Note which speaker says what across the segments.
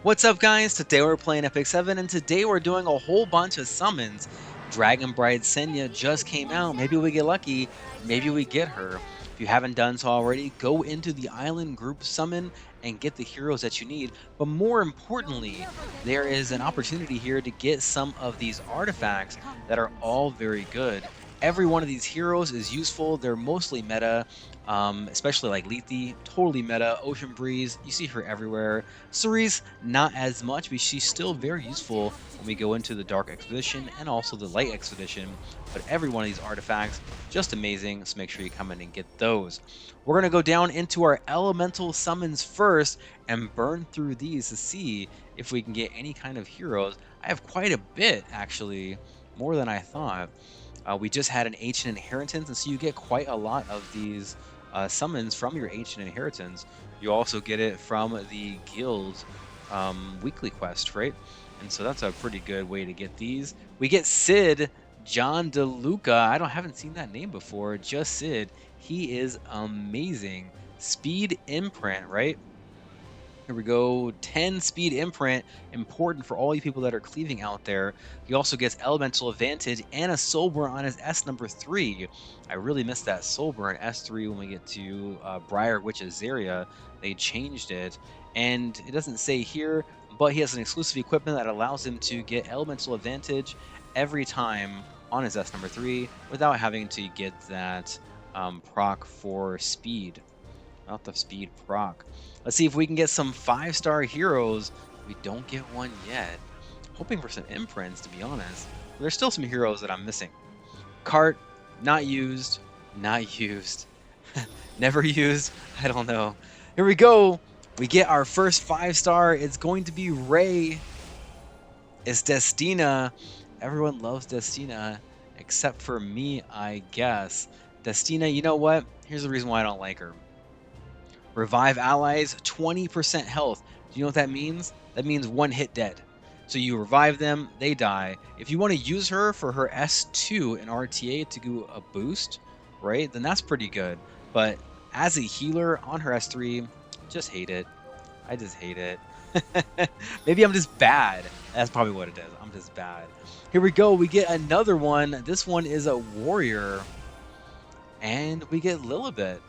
Speaker 1: What's up, guys? Today we're playing Epic 7, and today we're doing a whole bunch of summons. Dragon Bride Senya just came out. Maybe we get lucky, maybe we get her. If you haven't done so already, go into the island group summon and get the heroes that you need. But more importantly, there is an opportunity here to get some of these artifacts that are all very good. Every one of these heroes is useful. They're mostly meta, especially like Lethe, totally meta. Ocean Breeze, you see her everywhere. Cerise, not as much, but she's still very useful when we go into the Dark Expedition and also the Light Expedition. But every one of these artifacts, just amazing, so make sure you come in and get those. We're going to go down into our elemental summons first and burn through these to see if we can get any kind of heroes. I have quite a bit, actually, more than I thought. We just had an Ancient Inheritance, and so you get quite a lot of these summons from your Ancient Inheritance. You also get it from the guild weekly quest, right? And so that's a pretty good way to get these. We get Sid, John DeLuca. Haven't seen that name before. Just Sid. He is amazing. Speed imprint, right? Here we go. 10 speed imprint, important for all you people that are cleaving out there. He also gets elemental advantage and a soul burn on his S number 3. I really missed that soul burn S3 when we get to Briar Witch's area. They changed it, and it doesn't say here, but he has an exclusive equipment that allows him to get elemental advantage every time on his S number 3 without having to get that proc for speed. Not the speed proc. Let's see if we can get some 5-star heroes. We don't get one yet. Hoping for some imprints, to be honest. But there's still some heroes that I'm missing. Cart, not used. Not used. Never used. I don't know. Here we go. We get our first 5-star. It's going to be Ray. It's Destina. Everyone loves Destina, except for me, I guess. Destina, you know what? Here's the reason why I don't like her. Revive allies, 20% health. Do you know what that means? That means one hit dead. So you revive them, they die. If you want to use her for her S2 in RTA to do a boost, right, then that's pretty good. But as a healer on her S3, just hate it. I just hate it. Maybe I'm just bad. That's probably what it is. I'm just bad. Here we go. We get another one. This one is a warrior. And we get Lilibet.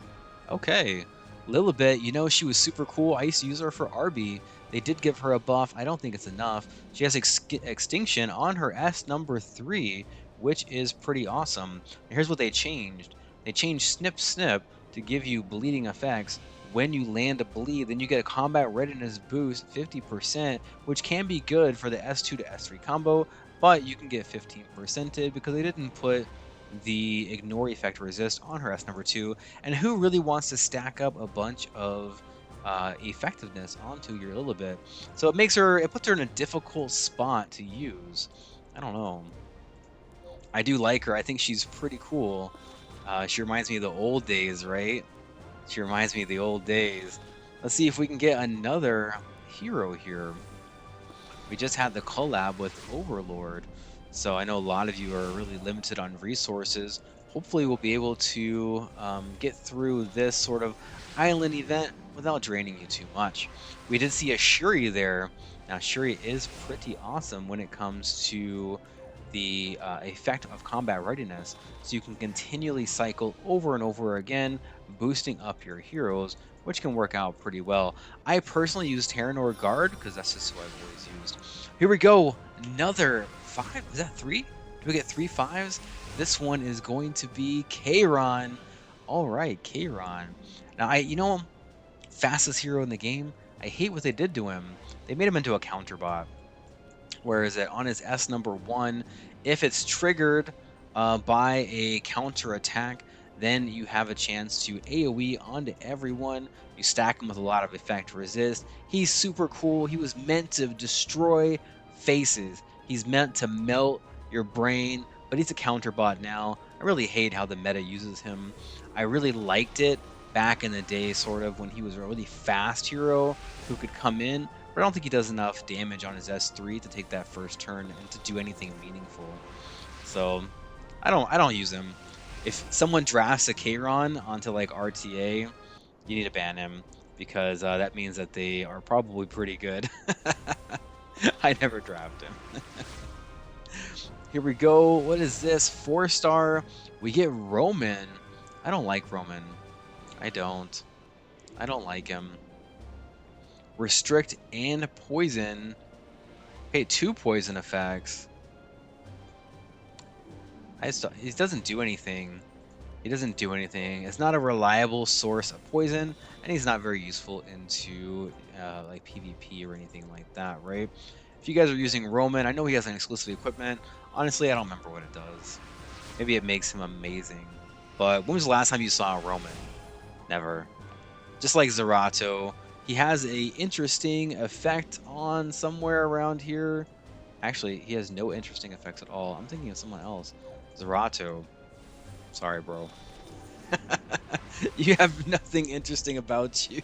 Speaker 1: Okay. Lilibet, you know, she was super cool. I used to use her for RB. They did give her a buff. I don't think it's enough. She has Extinction on her S number 3, which is pretty awesome. And here's what they changed. They changed Snip Snip to give you bleeding effects. When you land a bleed, then you get a combat readiness boost 50%, which can be good for the S2 to S3 combo, but you can get 15%ed because they didn't put the ignore effect resist on her S number 2, and who really wants to stack up a bunch of effectiveness onto your Lilibet? So it puts her in a difficult spot to use. I don't know. I do like her. I think she's pretty cool. She reminds me of the old days, right? She reminds me of the old days. Let's see if we can get another hero here. We just had the collab with Overlord, so I know a lot of you are really limited on resources. Hopefully we'll be able to get through this sort of island event without draining you too much. We did see a Shuri there. Now Shuri is pretty awesome when it comes to the effect of combat readiness, so you can continually cycle over and over again, boosting up your heroes, which can work out pretty well. I personally use Terranor Guard because that's just who I've always used. Here we go, another 5. Is that 3? Do we get 3 5s? This one is going to be Kayron. All right, Kayron. Now fastest hero in the game. I hate what they did to him. They made him into a counter bot. Whereas on his S number 1, if it's triggered by a counter attack, then you have a chance to AoE onto everyone. You stack him with a lot of effect resist. He's super cool. He was meant to destroy faces. He's meant to melt your brain, but he's a counter bot now. I really hate how the meta uses him. I really liked it back in the day, sort of, when he was a really fast hero who could come in, but I don't think he does enough damage on his S3 to take that first turn and to do anything meaningful. So I don't use him. If someone drafts a Kayron onto like RTA, you need to ban him. because that means that they are probably pretty good. I never draft him. Here we go. What is this? 4-star. We get Roman. I don't like Roman. I don't. I don't like him. Restrict and poison. Hey, 2 poison effects. He doesn't do anything. He doesn't do anything. It's not a reliable source of poison, and he's not very useful into like PvP or anything like that, right? If you guys are using Roman, I know he has an exclusive equipment. Honestly, I don't remember what it does. Maybe it makes him amazing. But when was the last time you saw a Roman? Never. Just like Zerato, he has a interesting effect on somewhere around here. Actually, he has no interesting effects at all. I'm thinking of someone else. Zerato. Sorry, bro. You have nothing interesting about you.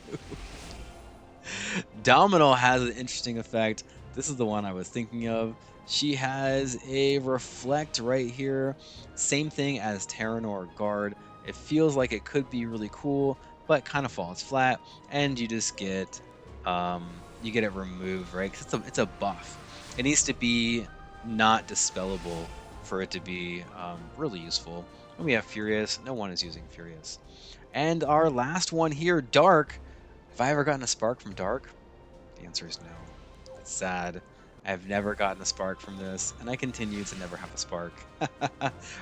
Speaker 1: Domino has an interesting effect. This is the one I was thinking of. She has a reflect right here. Same thing as Terranor Guard. It feels like it could be really cool, but kind of falls flat, and you just get you get it removed, right? Because it's a buff. It needs to be not dispellable for it to be really useful. And we have Furious. No one is using Furious. And our last one here, Dark. Have I ever gotten a spark from Dark? The answer is no. It's sad. I've never gotten a spark from this, and I continue to never have a spark.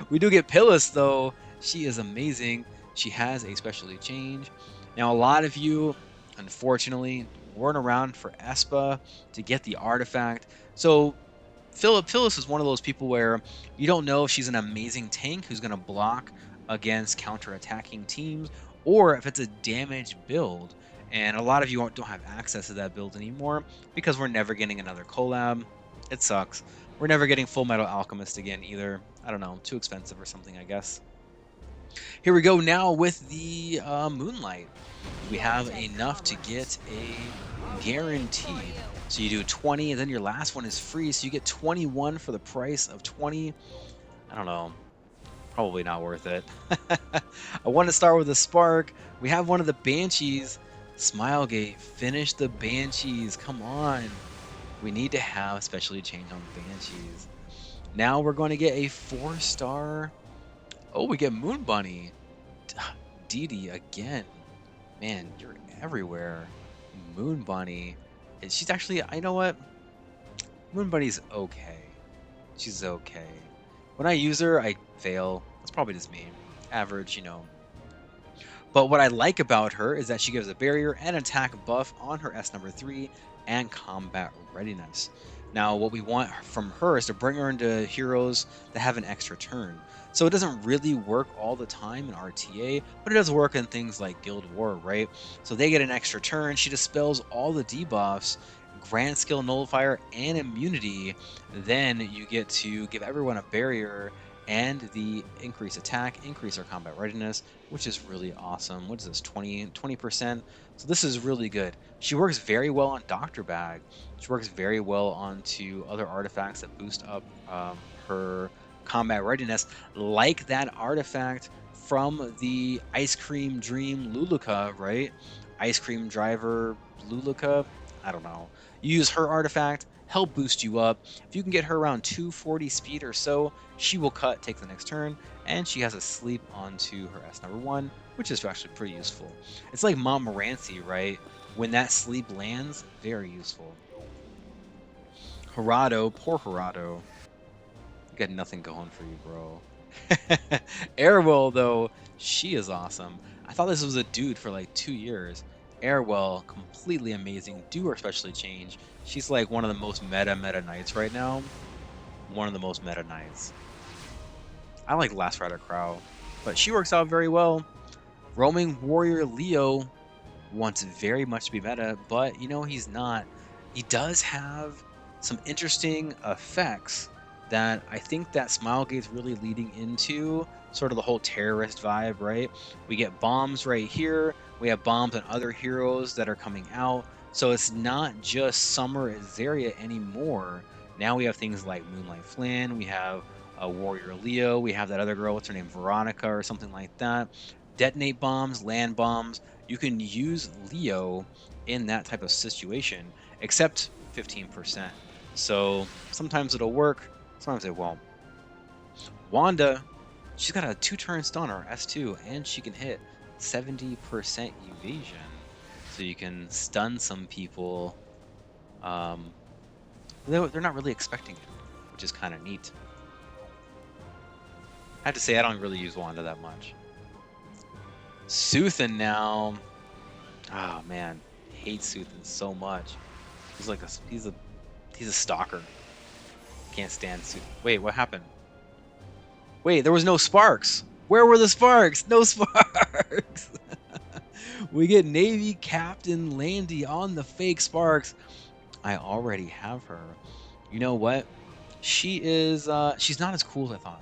Speaker 1: We do get Pillis, though. She is amazing. She has a specialty change. Now, a lot of you, unfortunately, weren't around for Espa to get the artifact. So, Phyllis is one of those people where you don't know if she's an amazing tank who's going to block against counter-attacking teams, or if it's a damage build. And a lot of you don't have access to that build anymore because we're never getting another collab. It sucks. We're never getting Full Metal Alchemist again either. I don't know, too expensive or something, I guess. Here we go now with the Moonlight. We have enough to get a guaranteed. So you do 20, and then your last one is free, so you get 21 for the price of 20. I don't know. Probably not worth it. I want to start with a Spark. We have one of the Banshees. Smilegate, finish the Banshees. Come on. We need to have specialty change on the Banshees. Now we're going to get a 4-star. Oh, we get Moon Bunny. Didi again. Man, you're everywhere. Moon Bunny. And she's actually, you know what? Moon Bunny's okay. She's okay. When I use her, I fail. That's probably just me. Average, you know. But what I like about her is that she gives a barrier and attack buff on her S number 3 and combat readiness. Now, what we want from her is to bring her into heroes that have an extra turn. So it doesn't really work all the time in RTA, but it does work in things like Guild War, right? So they get an extra turn, she dispels all the debuffs, grant skill nullifier, and immunity. Then you get to give everyone a barrier and the increase attack, increase our combat readiness, which is really awesome. What is this, 20%? So this is really good. She works very well on Dr. Bag. She works very well onto other artifacts that boost up her combat readiness, like that artifact from the Ice Cream Dream Luluka, right? Ice Cream Driver Luluka? I don't know. You use her artifact, help boost you up. If you can get her around 240 speed or so, she will cut, take the next turn, and she has a sleep onto her S number 1, which is actually pretty useful. It's like Montmorency, right? When that sleep lands, very useful. Gerardo, poor Gerardo. You got nothing going for you, bro. Airwell, though, she is awesome. I thought this was a dude for like 2 years. Airwell, completely amazing. Do her specialty change. She's like one of the most meta knights right now. One of the most meta knights. I like Last Rider Crow, but she works out very well. Roaming Warrior Leo wants very much to be meta, but you know, he's not. He does have some interesting effects that I think that Smilegate's really leading into, sort of the whole terrorist vibe, right? We get bombs right here. We have bombs on other heroes that are coming out. So it's not just Summer Azaria anymore. Now we have things like Moonlight Flynn. We have a Warrior Leo. We have that other girl, what's her name, Veronica or something like that. detonate bombs, land bombs. You can use Leo in that type of situation, except 15%. So sometimes it'll work, sometimes it won't. Wanda, she's got a 2-turn stunner, S2, and she can hit 70% evasion. So you can stun some people. Um, they're not really expecting it, which is kind of neat. I have to say, I don't really use Wanda that much. Suthin now. Oh man, hate Suthin so much. He's like he's a stalker. Can't stand Suthin. Wait, what happened? Wait, there was no sparks. Where were the sparks? No sparks. We get Navy Captain Landy on the fake sparks. I already have her. You know what? She's not as cool as I thought.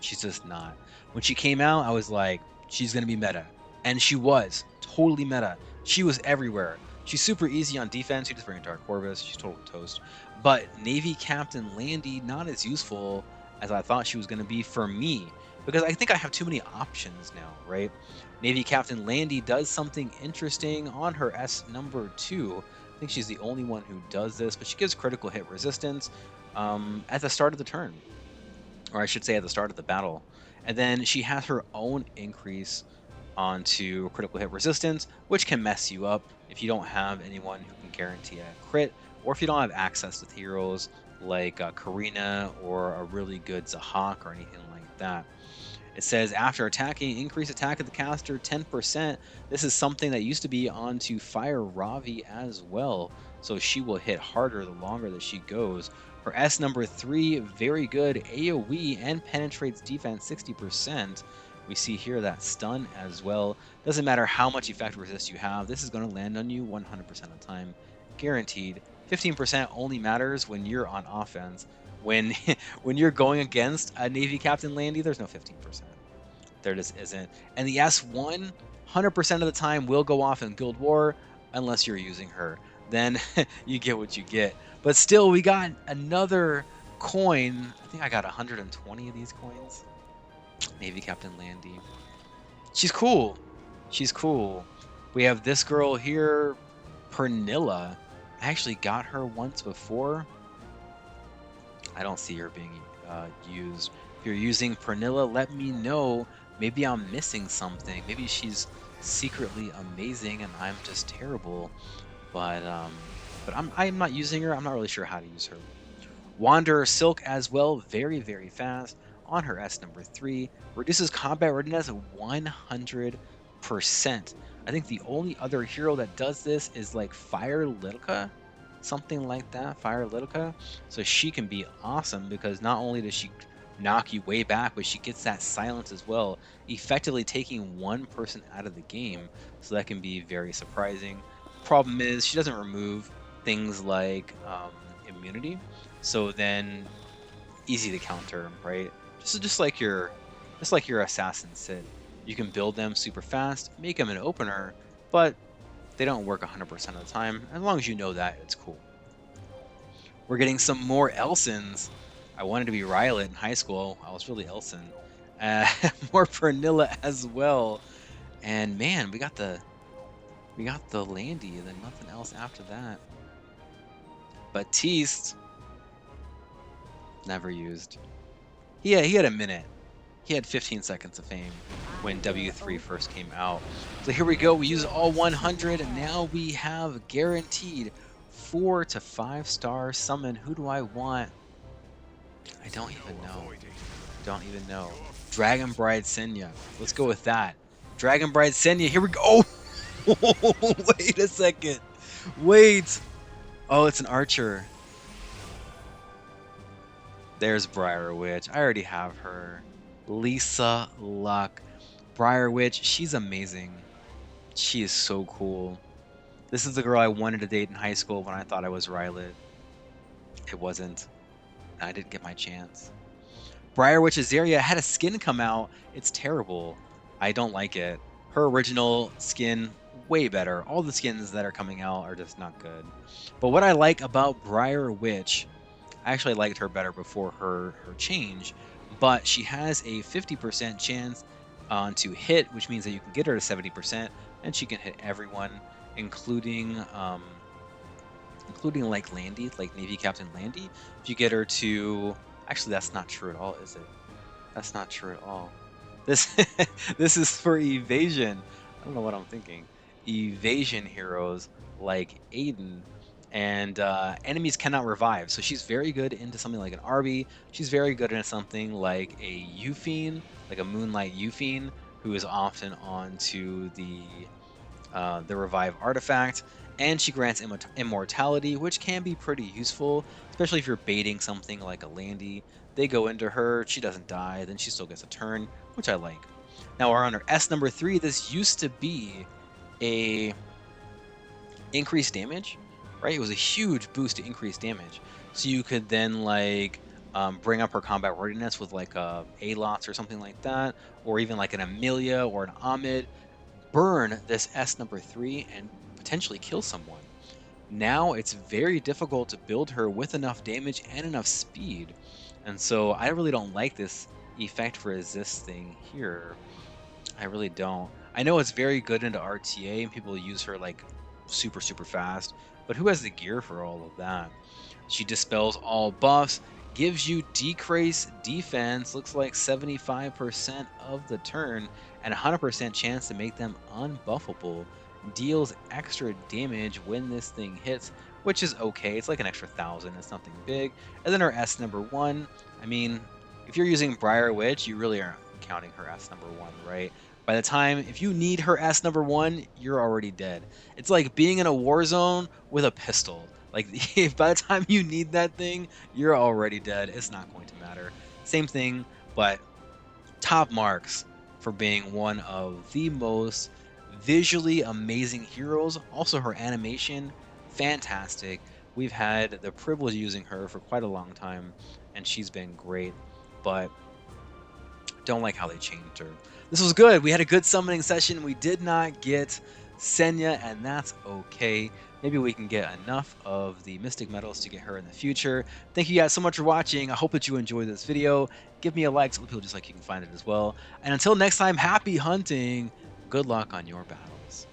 Speaker 1: She's just not. When she came out, I was like, she's gonna be meta. And she was totally meta. She was everywhere. She's super easy on defense. You just bring a Dark Corvus. She's total toast. But Navy Captain Landy, not as useful as I thought she was gonna be for me. Because I think I have too many options now, right? Navy Captain Landy does something interesting on her S number 2. I think she's the only one who does this, but she gives critical hit resistance at the start of the turn, or I should say at the start of the battle. And then she has her own increase onto critical hit resistance, which can mess you up if you don't have anyone who can guarantee a crit, or if you don't have access to heroes like Karina or a really good Zahak or anything like that. It says after attacking, increase attack of the caster 10%. This is something that used to be onto Fire Ravi as well, so she will hit harder the longer that she goes. Her S number 3, very good AoE and penetrates defense 60%. We see here that stun as well. Doesn't matter how much effect resist you have, this is going to land on you 100% of the time. Guaranteed. 15% only matters when you're on offense. When when you're going against a Navy Captain Landy, there's no 15%. There just isn't. And the S1, 100% of the time will go off in Guild War unless you're using her. Then you get what you get. But still, we got another coin. I think I got 120 of these coins. Navy Captain Landy. She's cool. She's cool. We have this girl here, Pernilla. I actually got her once before. I don't see her being used. If you're using Pernilla, let me know. Maybe I'm missing something. Maybe she's secretly amazing and I'm just terrible. But I'm not using her. I'm not really sure how to use her. Wanderer Silk as well, very, very fast on her S number 3. Reduces combat readiness 100%. I think the only other hero that does this is like Fire Littleca, something like that, Fire Littleca. So she can be awesome because not only does she knock you way back, but she gets that silence as well, effectively taking one person out of the game. So that can be very surprising. Problem is she doesn't remove things like immunity, so then easy to counter, right? Just like your assassin Sid. You can build them super fast, make them an opener, but they don't work 100% of the time. As long as you know that, it's cool. We're getting some more Elsons. I wanted to be Rylet in high school. I was really Elson. More Pernilla as well. And man, we got the Landy and then nothing else after that. Batiste, never used. He had a minute. He had 15 seconds of fame when W3 first came out. So here we go. We use all 100, and now we have guaranteed 4 to 5 star summon. Who do I want? I don't even know. Don't even know. Dragon Bride Senya. Let's go with that. Dragon Bride Senya. Here we go. Oh, wait a second. Wait. Oh, it's an archer. There's Briar Witch. I already have her. Lisa Luck. Briar Witch, she's amazing. She is so cool. This is the girl I wanted to date in high school when I thought I was Rylet. It wasn't. I didn't get my chance. Briar Witch Azaria had a skin come out. It's terrible. I don't like it. Her original skin, way better. All the skins that are coming out are just not good. But what I like about Briar Witch, I actually liked her better before her change, but she has a 50% chance onto hit, which means that you can get her to 70%, and she can hit everyone, including including like Landy, like Navy Captain Landy. If you get her to, actually, that's not true at all, is it? That's not true at all. This this is for evasion. I don't know what I'm thinking. Evasion heroes like Aiden, and enemies cannot revive. So she's very good into something like an Arby. She's very good into something like a Euphine, like a Moonlight Euphine, who is often onto the revive artifact, and she grants immortality, which can be pretty useful, especially if you're baiting something like a Landy. They go into her, she doesn't die, then she still gets a turn, which I like. Now we're on our S number 3. This used to be a increased damage, right? It was a huge boost to increased damage. So you could then like bring up her combat readiness with like a Alots or something like that, or even like an Amelia or an Ahmed, burn this S number 3 and potentially kill someone. Now it's very difficult to build her with enough damage and enough speed. And so I really don't like this effect for this thing here. I really don't. I know it's very good into RTA and people use her like super, super fast, but who has the gear for all of that? She dispels all buffs, gives you decrease defense, looks like 75% of the turn, and 100% chance to make them unbuffable. Deals extra damage when this thing hits, which is okay. It's like an extra 1,000. It's nothing big. And then our S number 1. I mean, if you're using Briar Witch, you really aren't counting her S number 1, right? By the time, if you need her S number 1, you're already dead. It's like being in a war zone with a pistol. Like, if by the time you need that thing, you're already dead. It's not going to matter. Same thing, but top marks for being one of the most visually amazing heroes. Also, her animation, fantastic. We've had the privilege of using her for quite a long time, and she's been great, but don't like how they changed her. This was good. We had a good summoning session. We did not get Senya, and that's okay. Maybe we can get enough of the Mystic Metals to get her in the future. Thank you guys so much for watching. I hope that you enjoyed this video. Give me a like so people just like you can find it as well. And until next time, happy hunting. Good luck on your battles.